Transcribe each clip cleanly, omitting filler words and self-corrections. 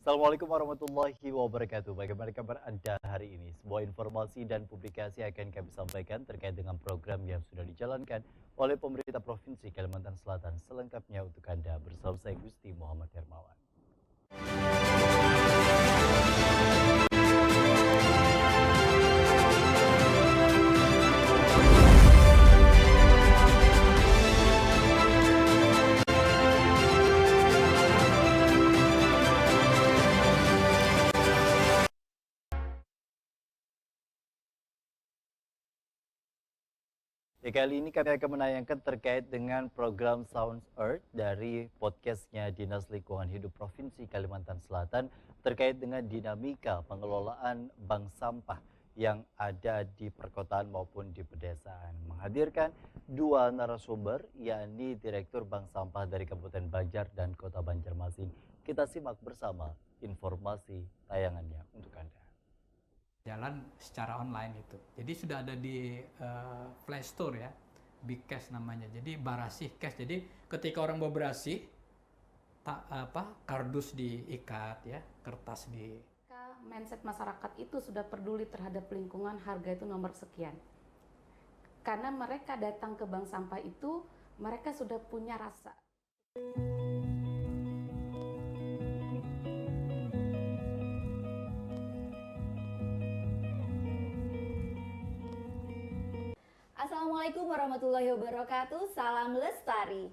Assalamualaikum warahmatullahi wabarakatuh. Bagaimana kabar Anda hari ini? Sebuah informasi dan publikasi akan kami sampaikan terkait dengan program yang sudah dijalankan oleh pemerintah Provinsi Kalimantan Selatan. Selengkapnya untuk Anda bersama saya Gusti Muhammad Hermawan. Kali ini kami akan menayangkan terkait dengan program Sound Earth dari podcastnya Dinas Lingkungan Hidup Provinsi Kalimantan Selatan terkait dengan dinamika pengelolaan bank sampah yang ada di perkotaan maupun di pedesaan. Menghadirkan dua narasumber, yakni Direktur Bank Sampah dari Kabupaten Banjar dan Kota Banjarmasin. Kita simak bersama informasi tayangannya untuk Anda. Jalan secara online itu. Jadi sudah ada di Play Store ya, Big Cash namanya. Jadi Barasih Cash. Jadi ketika orang mau berasih, kardus diikat ya, kertas di. Mindset masyarakat itu sudah peduli terhadap lingkungan, harga itu nomor sekian. Karena mereka datang ke bank sampah itu, mereka sudah punya rasa. Assalamualaikum warahmatullahi wabarakatuh, salam lestari.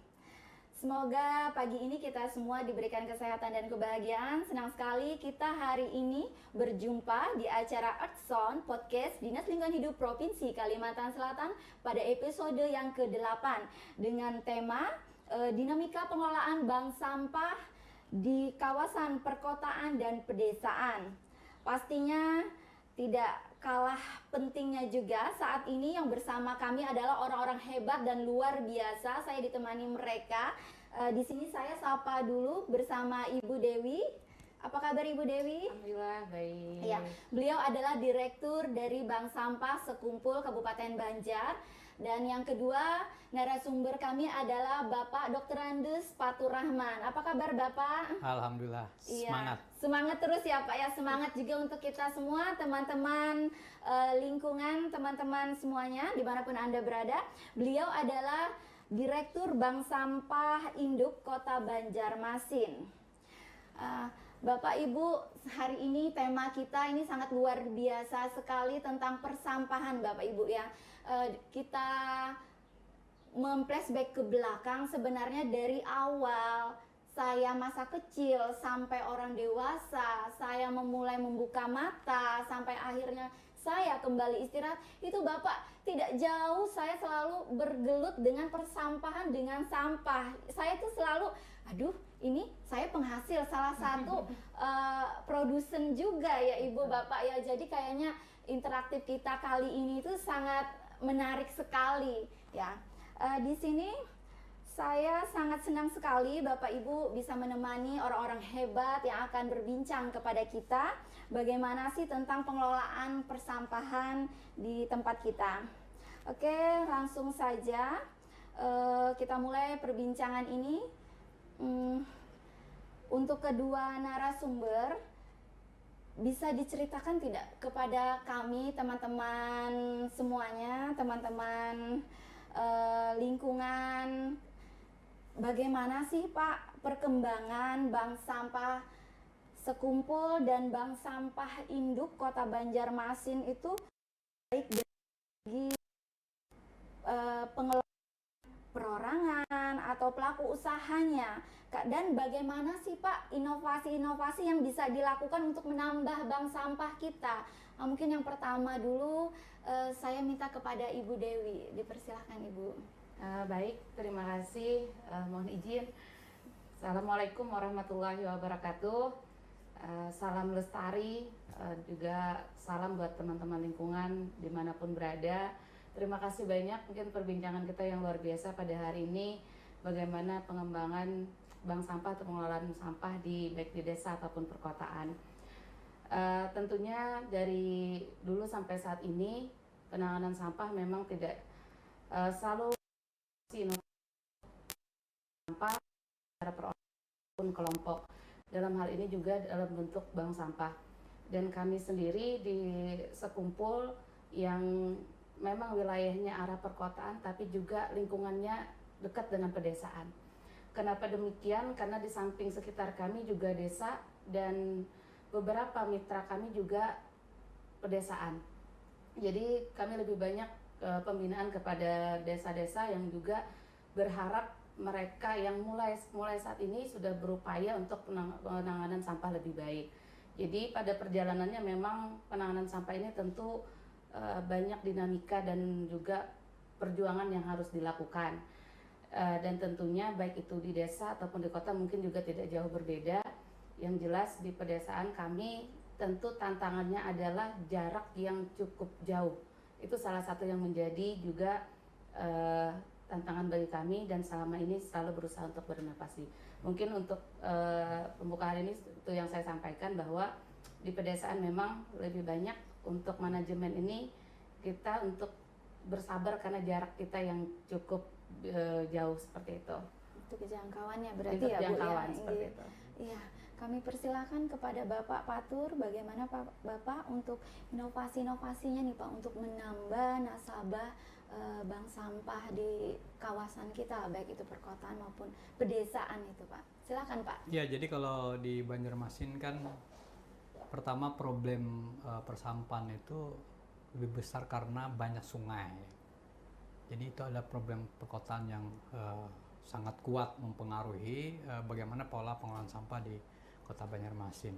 Semoga pagi ini kita semua diberikan kesehatan dan kebahagiaan. Senang sekali kita hari ini berjumpa di acara Earth Sound Podcast Dinas Lingkungan Hidup Provinsi Kalimantan Selatan pada episode yang ke-8 dengan tema dinamika pengelolaan bank sampah di kawasan perkotaan dan pedesaan. Pastinya tidak kalah pentingnya juga saat ini yang bersama kami adalah orang-orang hebat dan luar biasa. Saya ditemani mereka. Di sini saya sapa dulu bersama Ibu Dewi. Apa kabar Ibu Dewi? Alhamdulillah baik. Ya, beliau adalah Direktur dari Bank Sampah Sekumpul Kabupaten Banjar. Dan yang kedua, narasumber kami adalah Bapak Dr. Andes Fatur Rahman. Apa kabar Bapak? Alhamdulillah, semangat. Iya, semangat terus ya Pak ya. Semangat juga untuk kita semua, teman-teman lingkungan, teman-teman semuanya dimanapun Anda berada. Beliau adalah Direktur Bank Sampah Induk Kota Banjarmasin. Bapak Ibu, hari ini tema kita ini sangat luar biasa sekali tentang persampahan Bapak Ibu ya. Kita memflashback ke belakang sebenarnya dari awal saya masa kecil sampai orang dewasa, saya memulai membuka mata sampai akhirnya saya kembali istirahat, itu Bapak tidak jauh, saya selalu bergelut dengan persampahan, dengan sampah. Saya tuh selalu, aduh ini saya penghasil salah satu produsen juga ya Ibu Bapak ya. Jadi kayaknya interaktif kita kali ini itu sangat menarik sekali ya. Di sini saya sangat senang sekali Bapak Ibu bisa menemani orang-orang hebat yang akan berbincang kepada kita bagaimana sih tentang pengelolaan persampahan di tempat kita. Oke, langsung saja kita mulai perbincangan ini. Untuk kedua narasumber, bisa diceritakan tidak kepada kami teman-teman semuanya, teman-teman lingkungan, bagaimana sih Pak perkembangan Bank Sampah Sekumpul dan Bank Sampah Induk Kota Banjarmasin itu baik bagi pengelola perorangan atau pelaku usahanya, dan bagaimana sih Pak inovasi-inovasi yang bisa dilakukan untuk menambah bank sampah kita? Mungkin yang pertama dulu saya minta kepada Ibu Dewi, dipersilahkan Ibu. Baik, terima kasih. Mohon izin. Assalamualaikum warahmatullahi wabarakatuh. Salam lestari, juga salam buat teman-teman lingkungan dimanapun berada. Terima kasih banyak, mungkin perbincangan kita yang luar biasa pada hari ini, bagaimana pengembangan bank sampah atau pengelolaan sampah baik di desa ataupun perkotaan. Tentunya dari dulu sampai saat ini penanganan sampah memang tidak selalu sampah secara perorangan pun kelompok. dalam hal ini juga dalam bentuk bank sampah. Dan kami sendiri di sekumpul yang memang wilayahnya arah perkotaan tapi juga lingkungannya dekat dengan pedesaan. Kenapa demikian? Karena di samping sekitar kami juga desa dan beberapa mitra kami juga pedesaan. Jadi kami lebih banyak pembinaan kepada desa-desa yang juga berharap mereka yang mulai saat ini sudah berupaya untuk penanganan sampah lebih baik. Jadi pada perjalanannya memang penanganan sampah ini tentu banyak dinamika dan juga perjuangan yang harus dilakukan. Dan tentunya baik itu di desa ataupun di kota mungkin juga tidak jauh berbeda. Yang jelas di pedesaan kami tentu tantangannya adalah jarak yang cukup jauh. Itu salah satu yang menjadi juga tantangan bagi kami dan selama ini selalu berusaha untuk berinovasi. Mungkin untuk pembukaan ini itu yang saya sampaikan bahwa di pedesaan memang lebih banyak untuk manajemen ini kita untuk bersabar karena jarak kita yang cukup jauh seperti itu. Itu kejangkauannya berarti Itu ya Bu kejangkauan ya. seperti itu. Iya, kami persilahkan kepada Bapak Patur bagaimana Bapak untuk inovasi-inovasinya nih Pak untuk menambah nasabah bank sampah di kawasan kita baik itu perkotaan maupun pedesaan itu Pak. Silakan Pak. Ya, jadi kalau di Banjarmasin kan pertama problem persampahan itu lebih besar karena banyak sungai. Jadi itu ada problem perkotaan yang sangat kuat mempengaruhi bagaimana pola pengelolaan sampah di Kota Banjarmasin.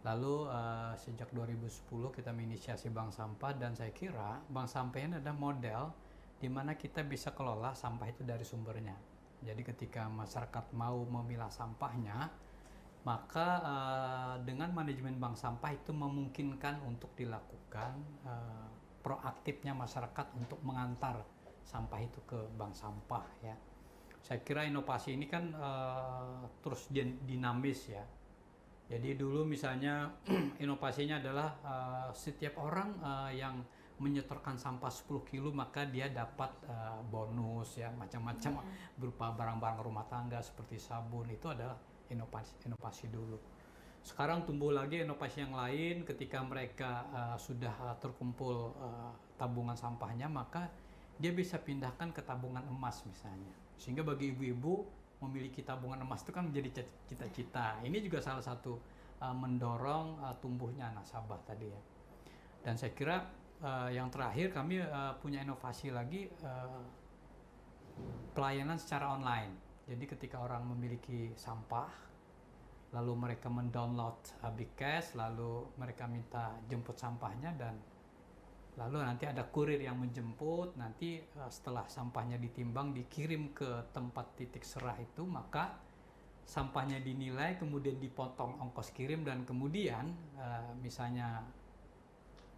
Lalu sejak 2010 kita menginisiasi bank sampah dan saya kira bank sampah ini ada model di mana kita bisa kelola sampah itu dari sumbernya. Jadi ketika masyarakat mau memilah sampahnya, maka dengan manajemen bank sampah itu memungkinkan untuk dilakukan proaktifnya masyarakat untuk mengantar sampah itu ke bank sampah ya. Saya kira inovasi ini kan terus dinamis ya. Jadi dulu misalnya inovasinya adalah setiap orang yang menyetorkan sampah 10 kilo maka dia dapat bonus ya macam-macam berupa barang-barang rumah tangga seperti sabun. Itu adalah inovasi dulu. Sekarang tumbuh lagi inovasi yang lain ketika mereka sudah terkumpul tabungan sampahnya maka dia bisa pindahkan ke tabungan emas misalnya. Sehingga bagi ibu-ibu memiliki tabungan emas itu kan menjadi cita-cita. Ini juga salah satu mendorong tumbuhnya nasabah tadi ya. Dan saya kira yang terakhir kami punya inovasi lagi pelayanan secara online. Jadi ketika orang memiliki sampah, lalu mereka mendownload Bigcash, lalu mereka minta jemput sampahnya dan lalu nanti ada kurir yang menjemput, nanti setelah sampahnya ditimbang dikirim ke tempat titik serah itu, maka sampahnya dinilai, kemudian dipotong ongkos kirim dan kemudian misalnya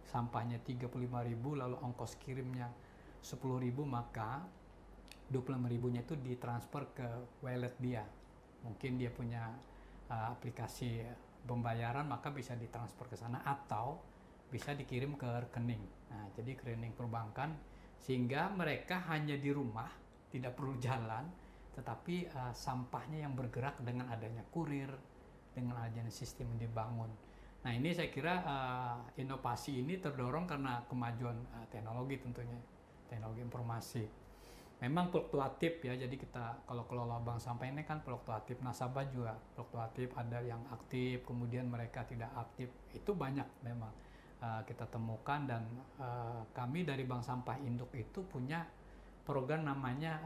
sampahnya 35.000 lalu ongkos kirimnya 10.000 maka 25.000-nya itu ditransfer ke wallet dia. Mungkin dia punya aplikasi pembayaran maka bisa ditransfer ke sana atau bisa dikirim ke rekening. Nah, jadi rekening perbankan sehingga mereka hanya di rumah, tidak perlu jalan, tetapi sampahnya yang bergerak dengan adanya kurir, dengan adanya sistem yang dibangun. Nah, ini saya kira inovasi ini terdorong karena kemajuan teknologi tentunya, teknologi informasi. Memang fluktuatif ya, jadi kita kalau kelola bank sampah ini kan fluktuatif, nasabah juga fluktuatif, ada yang aktif, kemudian mereka tidak aktif, itu banyak memang. Kita temukan dan kami dari Bank Sampah Induk itu punya program namanya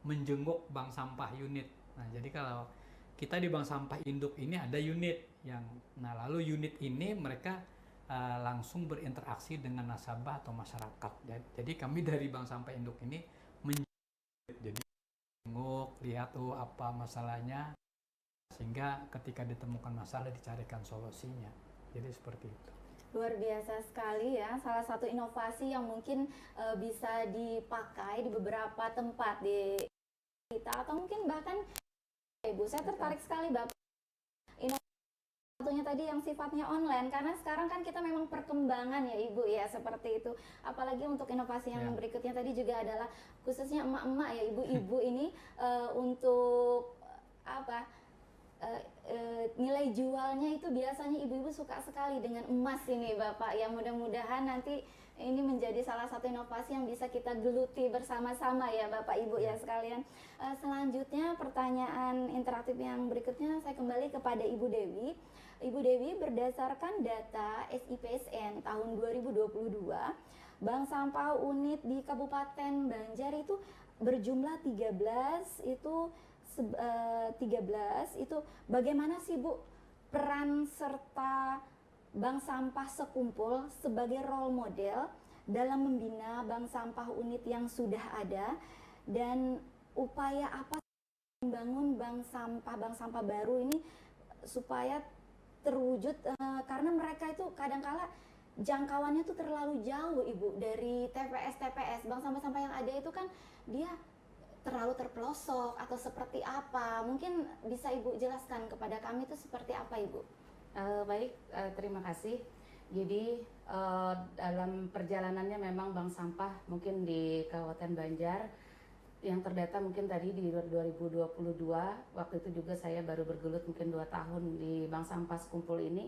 menjenguk bank sampah unit. Nah, jadi kalau kita di Bank Sampah Induk ini ada unit yang, nah lalu unit ini mereka langsung berinteraksi dengan nasabah atau masyarakat. Jadi kami dari Bank Sampah Induk ini jadi menjenguk, lihat apa masalahnya, sehingga ketika ditemukan masalah dicarikan solusinya. Jadi seperti itu. Luar biasa sekali ya, salah satu inovasi yang mungkin bisa dipakai di beberapa tempat di kita atau mungkin bahkan Ibu, saya tertarik sekali Bapak inovasi satunya tadi yang sifatnya online karena sekarang kan kita memang perkembangan ya Ibu ya seperti itu. Apalagi untuk inovasi yang berikutnya tadi juga adalah khususnya emak-emak ya ibu-ibu ini untuk apa? nilai jualnya itu biasanya ibu-ibu suka sekali dengan emas ini Bapak. Ya mudah-mudahan nanti ini menjadi salah satu inovasi yang bisa kita geluti bersama-sama ya Bapak Ibu ya sekalian. Selanjutnya pertanyaan interaktif yang berikutnya saya kembali kepada Ibu Dewi. Ibu Dewi, berdasarkan data SIPSN tahun 2022, bank sampah unit di Kabupaten Banjar itu berjumlah 13 itu bagaimana sih Bu peran serta bank sampah sekumpul sebagai role model dalam membina bank sampah unit yang sudah ada, dan upaya apa membangun bank sampah baru ini supaya terwujud, karena mereka itu kadangkala jangkauannya tuh terlalu jauh Ibu dari TPS bank sampah-sampah yang ada itu kan dia terlalu terpelosok atau seperti apa, mungkin bisa Ibu jelaskan kepada kami itu seperti apa Ibu? Baik, terima kasih. Jadi dalam perjalanannya memang bank sampah mungkin di Kabupaten Banjar yang terdata mungkin tadi di 2022, waktu itu juga saya baru bergelut mungkin 2 tahun di bank sampah sekumpul ini,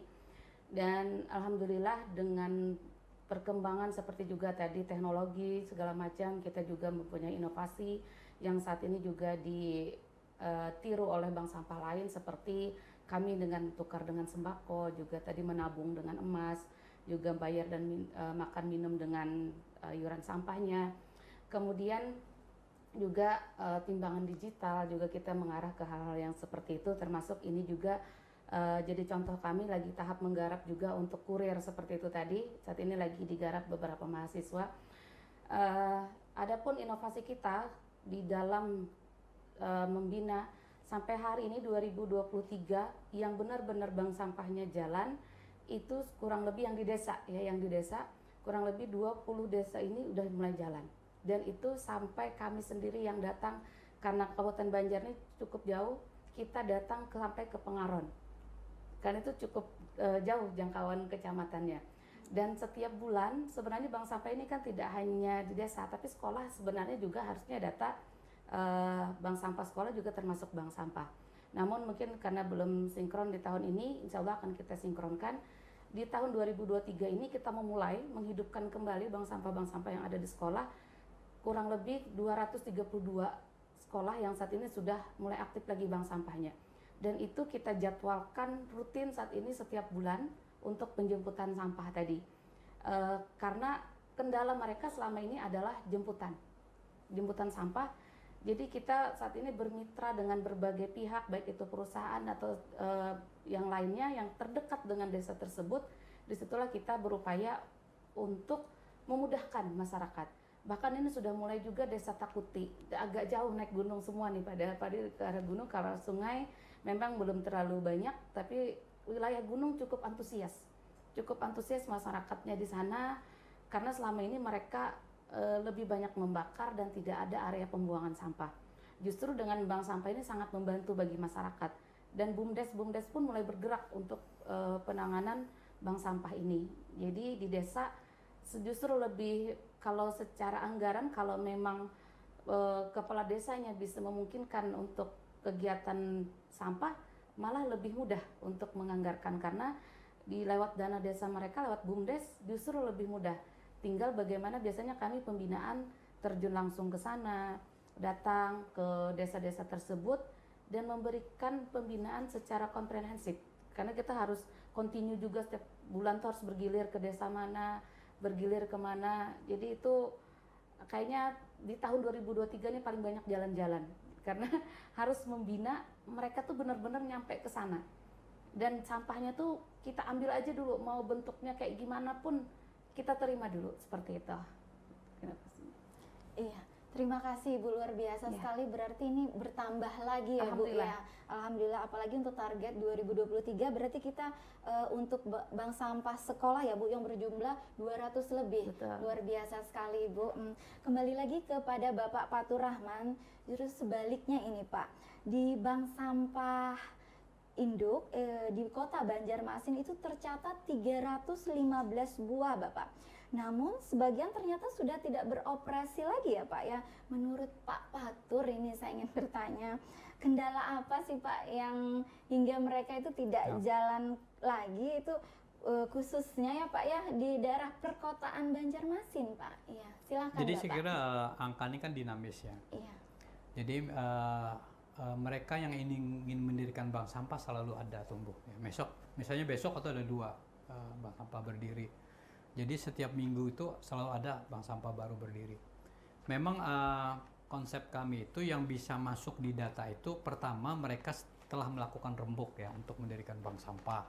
dan alhamdulillah dengan perkembangan seperti juga tadi teknologi segala macam, kita juga mempunyai inovasi yang saat ini juga ditiru oleh bank sampah lain, seperti kami dengan tukar dengan sembako, juga tadi menabung dengan emas, juga bayar dan makan minum dengan iuran sampahnya. Kemudian juga timbangan digital juga kita mengarah ke hal-hal yang seperti itu, termasuk ini juga jadi contoh kami lagi tahap menggarap juga untuk kurir seperti itu tadi. Saat ini lagi digarap beberapa mahasiswa. Adapun inovasi kita di dalam membina sampai hari ini 2023 yang benar-benar bank sampahnya jalan itu kurang lebih yang di desa ya, yang di desa kurang lebih 20 desa ini udah mulai jalan, dan itu sampai kami sendiri yang datang karena Kabupaten Banjar ini cukup jauh, kita datang sampai ke Pengaron karena itu cukup jauh jangkauan kecamatannya. Dan setiap bulan sebenarnya bank sampah ini kan tidak hanya di desa, tapi sekolah sebenarnya juga harusnya data bank sampah sekolah juga termasuk bank sampah. Namun mungkin karena belum sinkron di tahun ini, insya Allah akan kita sinkronkan. Di tahun 2023 ini kita memulai menghidupkan kembali bank sampah yang ada di sekolah. Kurang lebih 232 sekolah yang saat ini sudah mulai aktif lagi bank sampahnya. Dan itu kita jadwalkan rutin saat ini setiap bulan untuk penjemputan sampah tadi. Karena kendala mereka selama ini adalah jemputan sampah. Jadi kita saat ini bermitra dengan berbagai pihak, baik itu perusahaan atau yang lainnya yang terdekat dengan desa tersebut. Disitulah kita berupaya untuk memudahkan masyarakat. Bahkan ini sudah mulai juga desa Takuti, agak jauh naik gunung semua nih pada ke arah gunung, karena sungai memang belum terlalu banyak, tapi wilayah gunung cukup antusias masyarakatnya di sana, karena selama ini mereka lebih banyak membakar dan tidak ada area pembuangan sampah. Justru dengan bank sampah ini sangat membantu bagi masyarakat, dan BUMDes pun mulai bergerak untuk penanganan bank sampah ini. Jadi di desa justru lebih, kalau secara anggaran kalau memang kepala desanya bisa memungkinkan untuk kegiatan sampah, malah lebih mudah untuk menganggarkan, karena di lewat dana desa mereka lewat BUMDes justru lebih mudah. Tinggal bagaimana biasanya kami pembinaan terjun langsung ke sana, datang ke desa-desa tersebut dan memberikan pembinaan secara komprehensif. Karena kita harus continue juga setiap bulan tuh harus bergilir ke desa mana, bergilir kemana. Jadi itu kayaknya di tahun 2023 ini paling banyak jalan-jalan. Karena harus membina mereka tuh benar-benar nyampe ke sana. Dan sampahnya tuh kita ambil aja dulu, mau bentuknya kayak gimana pun kita terima dulu, seperti itu. Iya, terima kasih Ibu, luar biasa sekali, berarti ini bertambah lagi ya Bu ya. Alhamdulillah, apalagi untuk target 2023 berarti kita untuk bank sampah sekolah ya Bu yang berjumlah 200 lebih. Betul. Luar biasa sekali Bu. Kembali lagi kepada Bapak Fatur Rahman, justru sebaliknya ini Pak, di bank sampah induk di kota Banjarmasin itu tercatat 315 buah Bapak. Namun sebagian ternyata sudah tidak beroperasi lagi ya Pak ya. Menurut Pak Patur ini saya ingin bertanya, kendala apa sih Pak yang hingga mereka itu tidak jalan lagi itu khususnya ya Pak ya di daerah perkotaan Banjarmasin Pak. Iya, silakan Jadi Bapak. saya kira angka ini kan dinamis ya. Iya. Jadi mereka yang ingin mendirikan bank sampah selalu ada tumbuh. Ya, misalnya besok atau ada 2 bank sampah berdiri. Jadi setiap minggu itu selalu ada bank sampah baru berdiri. Memang konsep kami itu yang bisa masuk di data itu pertama mereka telah melakukan rembuk ya untuk mendirikan bank sampah.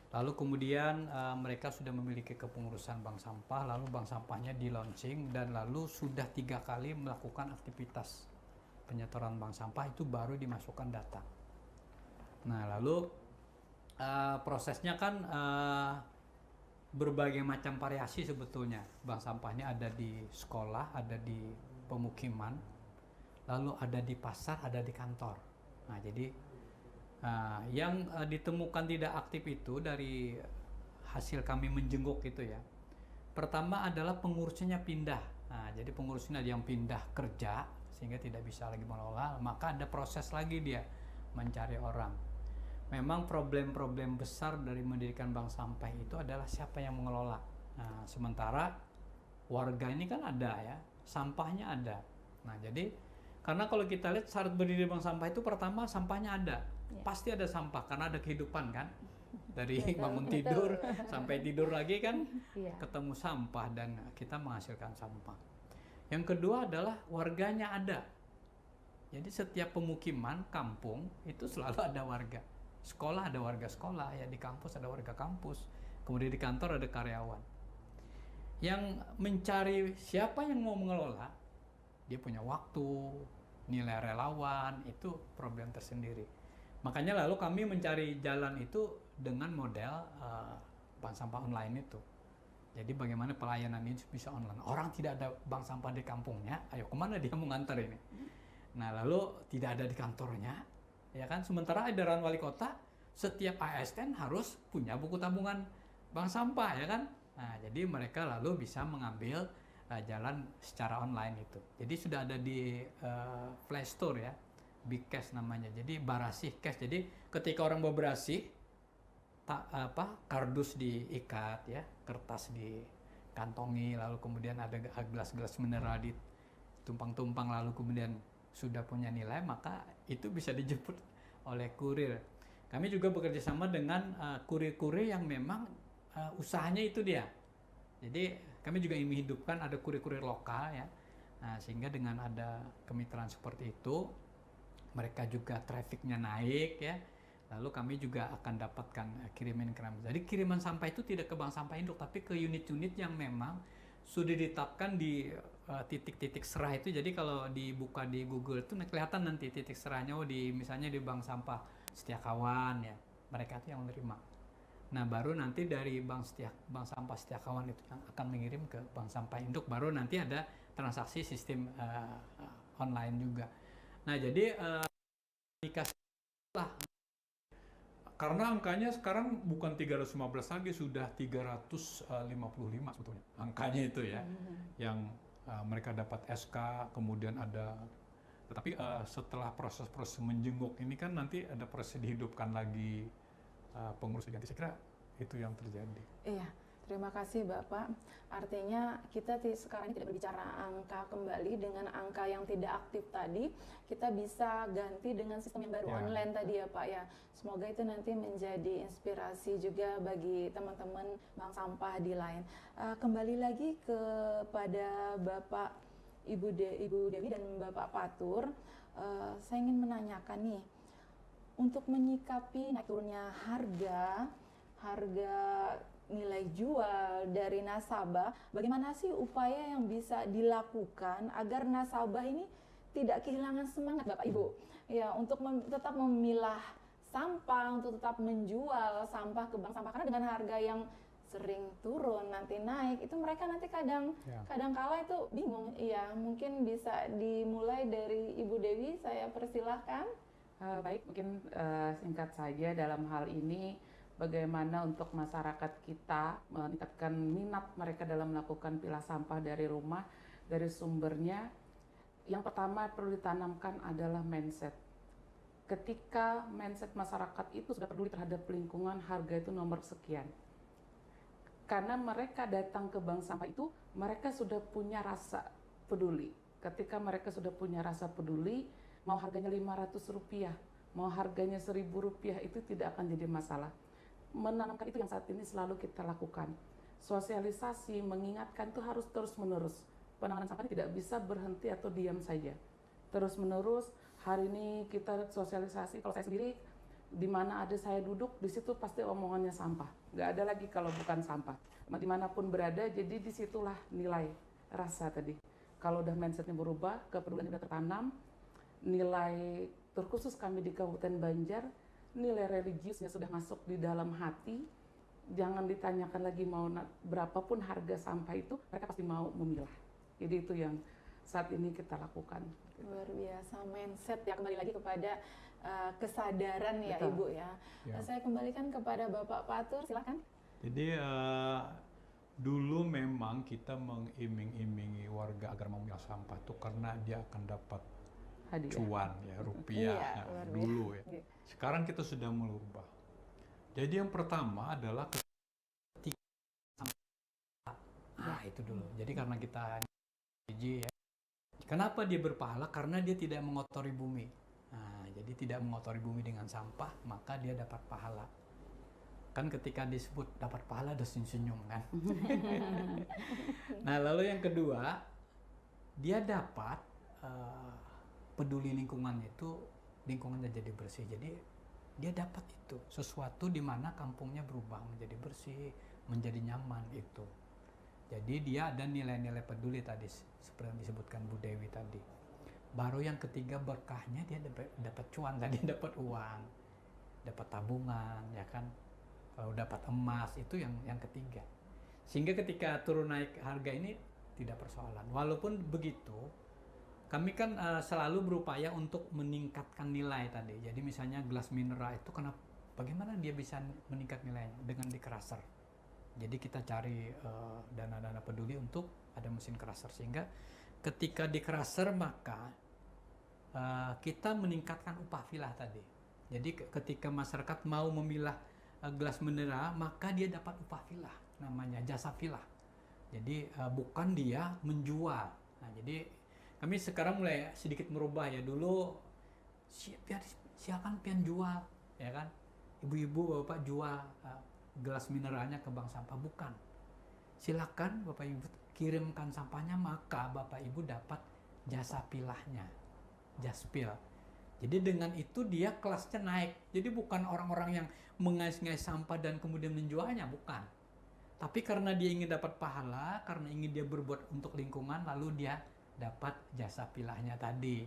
Lalu kemudian mereka sudah memiliki kepengurusan bank sampah, lalu bank sampahnya di launching dan lalu sudah 3 kali melakukan aktivitas penyetoran bank sampah itu baru dimasukkan data. Nah lalu prosesnya kan berbagai macam variasi sebetulnya. Bank sampahnya ada di sekolah, ada di pemukiman, lalu ada di pasar, ada di kantor. Nah jadi yang ditemukan tidak aktif itu dari hasil kami menjenguk itu ya. Pertama adalah pengurusnya pindah. Nah, jadi pengurusnya ada yang pindah kerja sehingga tidak bisa lagi mengelola, maka ada proses lagi dia mencari orang. Memang problem-problem besar dari mendirikan bank sampah itu adalah siapa yang mengelola. Nah, sementara warga ini kan ada ya, sampahnya ada. Nah, jadi karena kalau kita lihat syarat berdiri bank sampah itu pertama sampahnya ada. Pasti ada sampah karena ada kehidupan kan. Dari bangun tidur sampai tidur lagi kan ketemu sampah dan kita menghasilkan sampah. Yang kedua adalah warganya ada. Jadi setiap pemukiman, kampung itu selalu ada warga. Sekolah ada warga sekolah, ya di kampus ada warga kampus. Kemudian di kantor ada karyawan. Yang mencari siapa yang mau mengelola, dia punya waktu, nilai relawan, itu problem tersendiri. Makanya lalu kami mencari jalan itu dengan model bank sampah online itu. Jadi bagaimana pelayanan ini bisa online. Orang tidak ada bank sampah di kampungnya, ayo kemana dia mau ngantar ini? Nah lalu tidak ada di kantornya, ya kan? Sementara edaran wali kota, setiap ASN harus punya buku tabungan bank sampah, ya kan? Nah jadi mereka lalu bisa mengambil jalan secara online itu. Jadi sudah ada di Play Store ya. Big Cash namanya, jadi Barasih Cash. Jadi ketika orang mau berasih, kardus diikat ya, kertas dikantongi, lalu kemudian ada gelas-gelas mineral ditumpang-tumpang, lalu kemudian sudah punya nilai, maka itu bisa dijemput oleh kurir. Kami juga bekerja sama dengan kurir-kurir yang memang usahanya itu dia. Jadi kami juga ingin menghidupkan ada kurir-kurir lokal ya. Nah, sehingga dengan ada kemitraan seperti itu, mereka juga trafficnya naik ya, lalu kami juga akan dapatkan kiriman. Jadi kiriman sampah itu tidak ke bank sampah induk, tapi ke unit-unit yang memang sudah ditetapkan di titik-titik serah itu. Jadi kalau dibuka di Google itu kelihatan nanti titik serahnya, misalnya di bank sampah Setiakawan ya, mereka itu yang menerima. Nah baru nanti dari bank sampah Setiakawan itu yang akan mengirim ke bank sampah induk, baru nanti ada transaksi sistem online juga. Nah jadi dikasih lah, karena angkanya sekarang bukan 315 lagi, sudah 355 sebetulnya angkanya itu ya, yang mereka dapat SK, kemudian ada, tetapi setelah proses-proses menjenguk ini kan nanti ada proses dihidupkan lagi, pengurus diganti. Saya kira itu yang terjadi. Iya. Terima kasih Bapak. Artinya kita sekarang tidak berbicara angka kembali dengan angka yang tidak aktif tadi, kita bisa ganti dengan sistem yang baru online tadi ya Pak ya. Semoga itu nanti menjadi inspirasi juga bagi teman-teman bank sampah di lain. Kembali lagi kepada Bapak Ibu Dewi dan Bapak Patur, saya ingin menanyakan nih, untuk menyikapi naik turunnya harga nilai jual dari nasabah, bagaimana sih upaya yang bisa dilakukan agar nasabah ini tidak kehilangan semangat Bapak Ibu ya untuk tetap memilah sampah, untuk tetap menjual sampah ke bank sampah, karena dengan harga yang sering turun nanti naik itu mereka nanti kadang kala itu bingung. Iya, mungkin bisa dimulai dari Ibu Dewi, saya persilahkan. Baik, mungkin singkat saja dalam hal ini bagaimana untuk masyarakat kita meningkatkan minat mereka dalam melakukan pilah sampah dari rumah, dari sumbernya. Yang pertama perlu ditanamkan adalah mindset. Ketika mindset masyarakat itu sudah peduli terhadap lingkungan, harga itu nomor sekian. Karena mereka datang ke bank sampah itu, mereka sudah punya rasa peduli. Ketika mereka sudah punya rasa peduli, mau harganya Rp500, mau harganya Rp1.000, itu tidak akan jadi masalah. Menanamkan itu yang saat ini selalu kita lakukan. Sosialisasi, mengingatkan itu harus terus-menerus. Penanganan sampah ini tidak bisa berhenti atau diam saja. Terus-menerus, hari ini kita sosialisasi, kalau saya sendiri, di mana ada saya duduk, di situ pasti omongannya sampah. Nggak ada lagi kalau bukan sampah. Dimanapun berada, jadi disitulah nilai rasa tadi. Kalau udah mindsetnya berubah, kepedulian sudah tertanam, nilai terkhusus kami di Kabupaten Banjar, nilai religiusnya sudah masuk di dalam hati. Jangan ditanyakan lagi mau berapapun harga sampah itu, mereka pasti mau memilah. Jadi itu yang saat ini kita lakukan. Luar biasa, mindset ya, kembali lagi kepada kesadaran ya. Betul. Ibu ya. Saya kembalikan kepada Bapak Patur, silakan. Jadi dulu memang kita mengiming-imingi warga agar memilah sampah itu karena dia akan dapat Hadiah. cuan ya, rupiah. Iya, Nah, luar biasa. dulu ya. Oke. Sekarang kita sudah merubah. Jadi yang pertama adalah ketika itu dulu. Jadi karena kita hiji ya. Kenapa dia berpahala? Karena dia tidak mengotori bumi. Nah, jadi tidak mengotori bumi dengan sampah, maka dia dapat pahala. Kan ketika disebut dapat pahala ada senyum kan. Nah, lalu yang kedua, dia dapat peduli lingkungan itu, lingkungannya jadi bersih. Jadi dia dapat itu sesuatu di mana kampungnya berubah menjadi bersih, menjadi nyaman itu. Jadi dia ada nilai-nilai peduli tadi seperti yang disebutkan Bu Dewi tadi. Baru yang ketiga berkahnya dia dapat cuan tadi, dapat uang, dapat tabungan, ya kan. Kalau dapat emas itu yang ketiga. Sehingga ketika turun naik harga ini tidak persoalan. Walaupun begitu, kami kan selalu berupaya untuk meningkatkan nilai tadi. Jadi misalnya gelas mineral itu bagaimana dia bisa meningkat nilainya? Dengan di crusher. Jadi kita cari dana-dana peduli untuk ada mesin crusher, sehingga ketika di crusher maka kita meningkatkan upah filah tadi. Jadi ketika masyarakat mau memilah gelas mineral, maka dia dapat upah filah, namanya jasa filah. Jadi bukan dia menjual. Nah, jadi kami sekarang mulai sedikit merubah ya. Dulu silakan pian jual, ya kan? Ibu-ibu, bapak jual gelas mineralnya ke bank sampah, bukan. Silakan Bapak Ibu kirimkan sampahnya, maka Bapak Ibu dapat jasa pilahnya, jaspil. Jadi dengan itu dia kelasnya naik. Jadi bukan orang-orang yang mengais-ngais sampah dan kemudian menjualnya, bukan. Tapi karena dia ingin dapat pahala, karena ingin dia berbuat untuk lingkungan, lalu dia dapat jasa pilahnya tadi.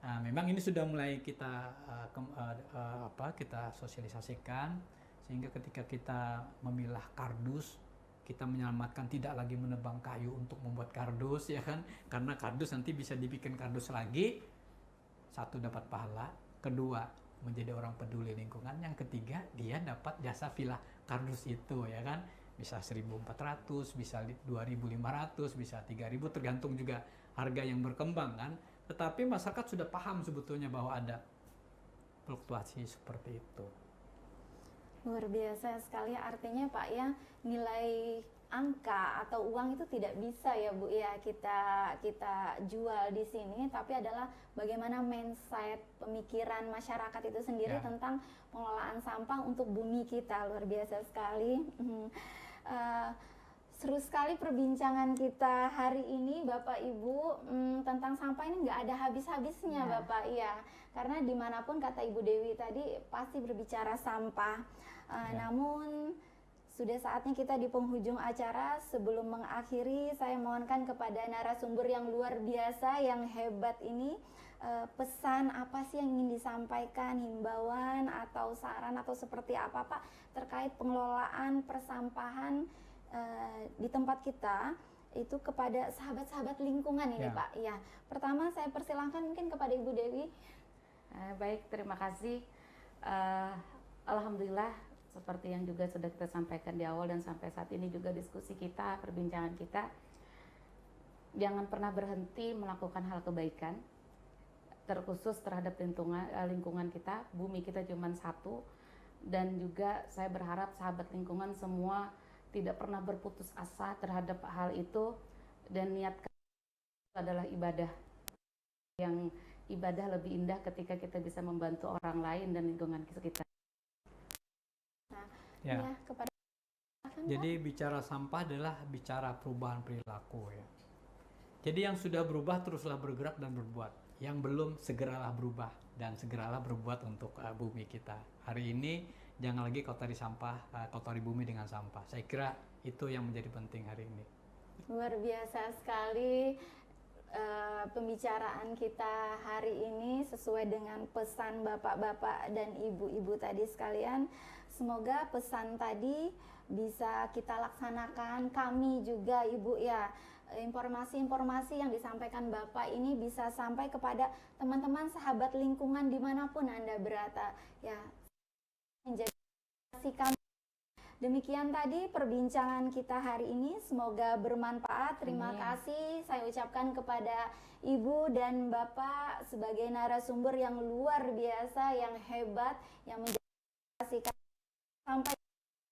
Nah, memang ini sudah mulai kita kita sosialisasikan, sehingga ketika kita memilah kardus, kita menyelamatkan, tidak lagi menebang kayu untuk membuat kardus, ya kan? Karena kardus nanti bisa dibikin kardus lagi. Satu, dapat pahala. Kedua, menjadi orang peduli lingkungan. Yang ketiga, dia dapat jasa pilah kardus itu, ya kan? Bisa 1.400, bisa 2.500, bisa 3.000, tergantung juga harga yang berkembang kan. Tetapi masyarakat sudah paham sebetulnya bahwa ada fluktuasi seperti itu. Luar biasa sekali, artinya Pak ya, nilai angka atau uang itu tidak bisa ya Bu ya kita jual di sini, tapi adalah bagaimana mindset pemikiran masyarakat itu sendiri tentang pengelolaan sampah untuk bumi kita. Luar biasa sekali. Seru sekali perbincangan kita hari ini Bapak Ibu, tentang sampah ini nggak ada habis-habisnya Bapak ya, karena dimanapun kata Ibu Dewi tadi pasti berbicara sampah. Namun sudah saatnya kita di penghujung acara. Sebelum mengakhiri, saya mohonkan kepada narasumber yang luar biasa, yang hebat ini, pesan apa sih yang ingin disampaikan, himbauan atau saran atau seperti apa Pak terkait pengelolaan persampahan di tempat kita itu kepada sahabat-sahabat lingkungan ini Pak. Ya, pertama saya persilahkan mungkin kepada Ibu Dewi. Baik, terima kasih. Alhamdulillah seperti yang juga sudah kita sampaikan di awal dan sampai saat ini juga diskusi kita, perbincangan kita, jangan pernah berhenti melakukan hal kebaikan, terkhusus terhadap lingkungan kita. Bumi kita cuma satu, dan juga saya berharap sahabat lingkungan semua tidak pernah berputus asa terhadap hal itu, dan niat adalah ibadah. Yang ibadah lebih indah ketika kita bisa membantu orang lain dan lingkungan sekitar. Ya. Ya, kepada Jadi bicara sampah adalah bicara perubahan perilaku ya. Jadi yang sudah berubah teruslah bergerak dan berbuat. Yang belum segeralah berubah dan segeralah berbuat untuk bumi kita. Hari ini jangan lagi kotori sampah, kotori bumi dengan sampah. Saya kira itu yang menjadi penting hari ini. luar biasa sekali pembicaraan kita hari ini sesuai dengan pesan bapak-bapak dan ibu-ibu tadi sekalian. Semoga pesan tadi bisa kita laksanakan, kami juga Ibu ya. Informasi-informasi yang disampaikan Bapak ini bisa sampai kepada teman-teman sahabat lingkungan dimanapun Anda berada. Ya, menjadi kami. Demikian tadi perbincangan kita hari ini, semoga bermanfaat. Terima kasih saya ucapkan kepada Ibu dan Bapak sebagai narasumber yang luar biasa, yang hebat, yang menjadi sampai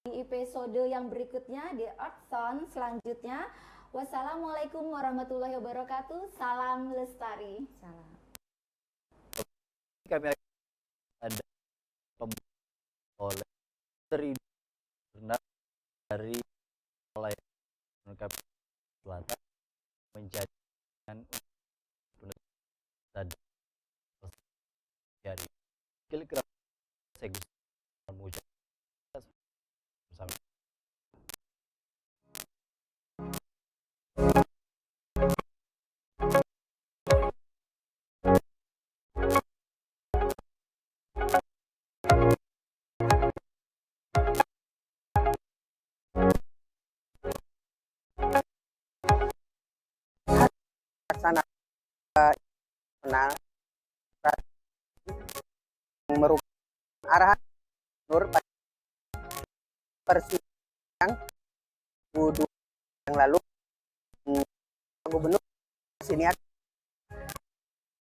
di episode yang berikutnya di Earth Sound selanjutnya. Wassalamualaikum warahmatullahi wabarakatuh. Salam lestari. Salam. Kami ada oleh dari oleh Selatan menjadi dari kira-kira bersama. Sana kenal merupakan arahan Nur persidangan yang lalu gubernur sini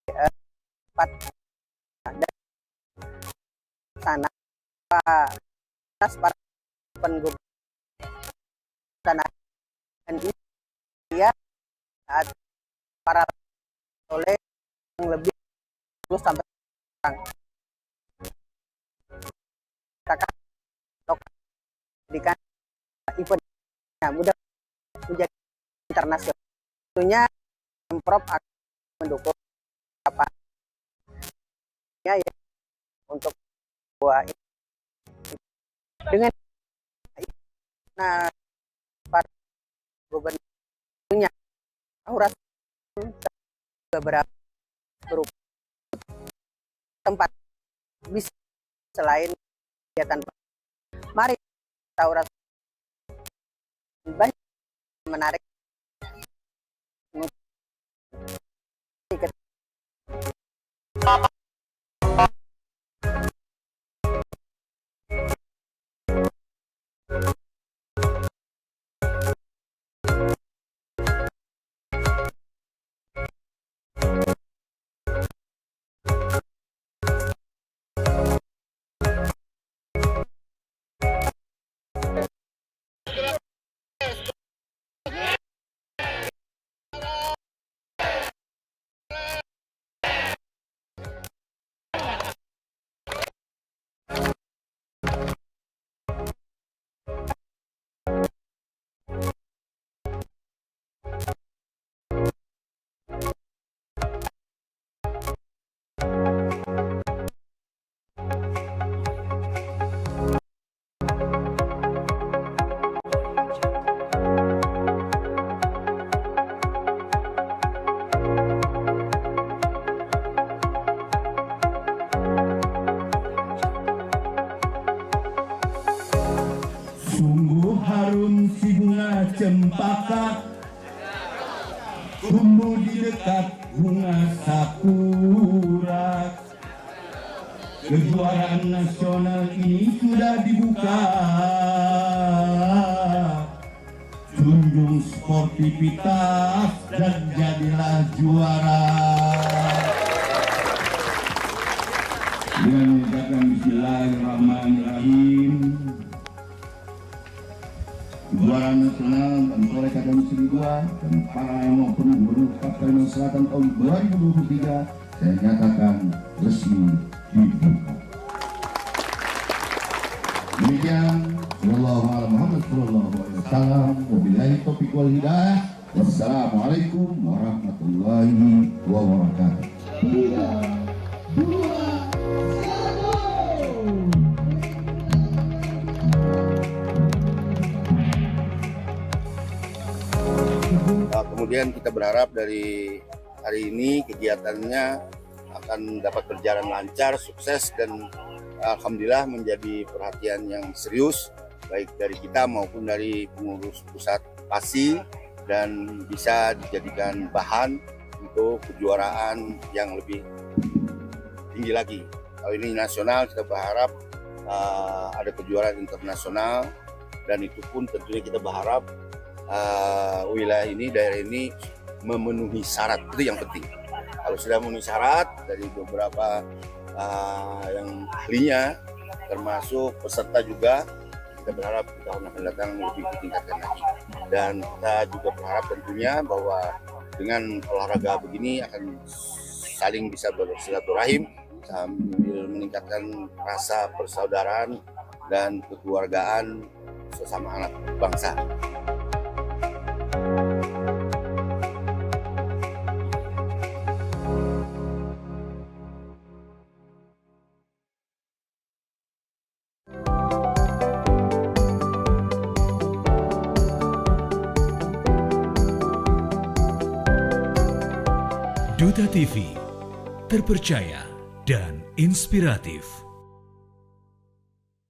dan sana atas para penggubernur sana dan dia saat para oleh yang lebih 10 sampai orang kakak pendidikan eventnya mudah menjadi internasional. Tentunya Pemprov akan mendukung apa ya untuk buah dengan para gubernurnya Auras beberapa berupa tempat bisa selain kegiatan. Mari Auras banyak menarik cempaka tumbuh di dekat bunga sakura kejuaraan nasional ini sudah dibuka. Junjung sportivitas dan jadilah juara. Dengan mengucapkan Bismillahirrahmanirrahim. Kejuaraan nasional dan Polres Akademi Negeri 2 dan para yang maupun guru Kalimantan Selatan tahun 2023 saya nyatakan resmi dibuka. Demikian, sallallahu alaihi Muhammad sallallahu alaihi wasallam, wabillahi taufiq wal hidayah. Wassalamualaikum warahmatullahi wabarakatuh. 3, 2, 1. Kemudian kita berharap dari hari ini kegiatannya akan dapat berjalan lancar, sukses, dan alhamdulillah menjadi perhatian yang serius baik dari kita maupun dari pengurus pusat PASI dan bisa dijadikan bahan untuk kejuaraan yang lebih tinggi lagi. Kalau ini nasional, kita berharap ada kejuaraan internasional, dan itu pun tentunya kita berharap wilayah ini, daerah ini memenuhi syarat. Itu yang penting. Kalau sudah memenuhi syarat dari beberapa yang ahlinya, termasuk peserta juga, kita berharap di tahun akan datang lebih ditingkatkan lagi. Dan kita juga berharap tentunya bahwa dengan olahraga begini akan saling bisa bersilaturahim sambil meningkatkan rasa persaudaraan dan kekeluargaan sesama anak bangsa. Duta TV, terpercaya dan inspiratif.